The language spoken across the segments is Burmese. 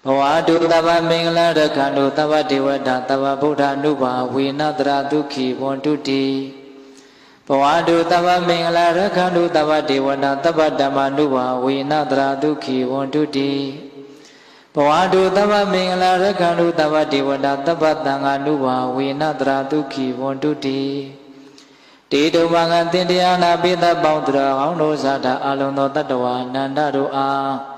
ဘဝတုတဗ္ဗမင်္ဂလာရခန္တုတဗ္ဗဒေဝတာတဗ္ဗဗုဒ္ဓနုဘာဝေနတရာဒုက္ခိဝန္တုတိဘဝတုတဗ္ဗမင်္ဂလာရခန္တုတဗ္ဗဒေဝတာတဗ္ဗဓမ္မနုဘာဝေနတရာဒုက္ခိဝန္တုတိဘဝတုတဗ္ဗမင်္ဂလာရခန္တုတဗ္ဗဒေဝတာတဗ္ဗသံဃာနုဘာဝေနတရာဒုက္ခိဝန္တုတိတေတုမင်္ဂသင်တရားနာပိသပေါင်းတော်အောင်တို့ဇာတာအလုံးသောတတ္တဝါနန္ဒတို့အား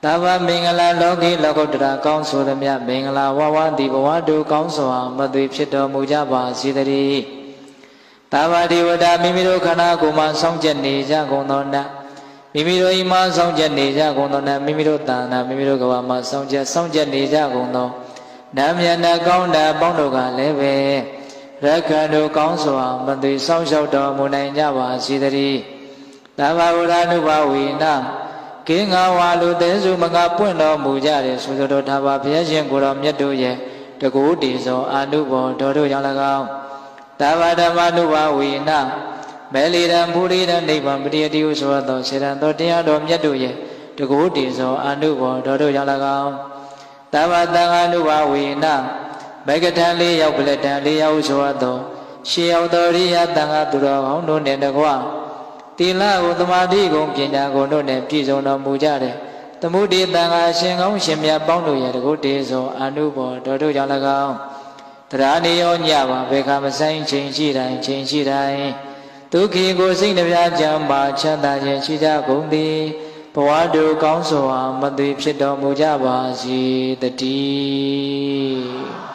တဗ္ဗမင်္ဂလာလောကီလောကုတ္တရာကောင်းဆိုသည်မြတ်မင်္ဂလာဝဝတိဘဝတုကောင်းစွာမသွေဖြစ်တော်မူကြပါစေတည်းတဗ္ဗဒေဝတာမိမိတို့ခန္ဓာကိုယ်မှာစောင့်ကြနေကြကုန်သောနတ်မိမိတို့ဤမှာစောင့်ကြနေကြကုန်သောနတ်မိမိတို့တဏ္ဍာမိမိတို့ကဘာမှာစောင့်ကြနေကြကုန်သောနတ်မြတ်နာကောင်းတာပေါင်းတို့ကလည်းပဲရက္ခဏတို့ကောင်းစွာမသွေစောင့်ရှောက်တော်မူနိုင်ကြပါစေတည်းတဗ္ဗဗုဒ္ဓနုဘဝေနကင်းငါဝါလူသေးစုမကပွင့်တော်မူကြတယ်ဆိုသောထာဝရဘုရားရှင်ကိုယ်တော်မြတ်တို့ရဲ့တကူတည်သောအာနုဘော်တော်တို့ကြောင့်၎င်းတဗ္ဗဓမ္မနုဘဝေနမေလီရံဘူရိရံနိဗ္ဗာန်ပရိယတိဟုဆိုသောစေတံတော်တရားတော်မြတ်တို့ရဲ့တကူတည်သောအာနုဘော်တော်တို့ကြောင့်၎င်းတဗ္ဗသံဃာနုဘဝေနမေကထံ၄ယောက်ပလက်ထံ၄ယောက်ဆိုသောရှေးရောက်တော်ရိယသံဃာသူတော်ကောင်းတို့နှင့်တကွတိလကိုသမာဓိကိုပညာကိုတို့နဲ့ပြည့်စုံတော်မူကြတယ်။သမုဒိတံဃာရှင်ကောင်းရှင်မြတ်ပေါင်းတို့ရဲ့တကုတေသောအာနုဘော်တော်တို့ကြောင့်၎င်းတရားနေရောညပါဘေခါမဆိုင်ချိန်ရှိတိုင်းဒုက္ခိကိုစိတ်နှပြကြံပါချမ်းသာခြင်းရှိကြကုန်သည်ဘဝတုကောင်းစွာမသွေဖြစ်တော်မူကြပါစေတည်း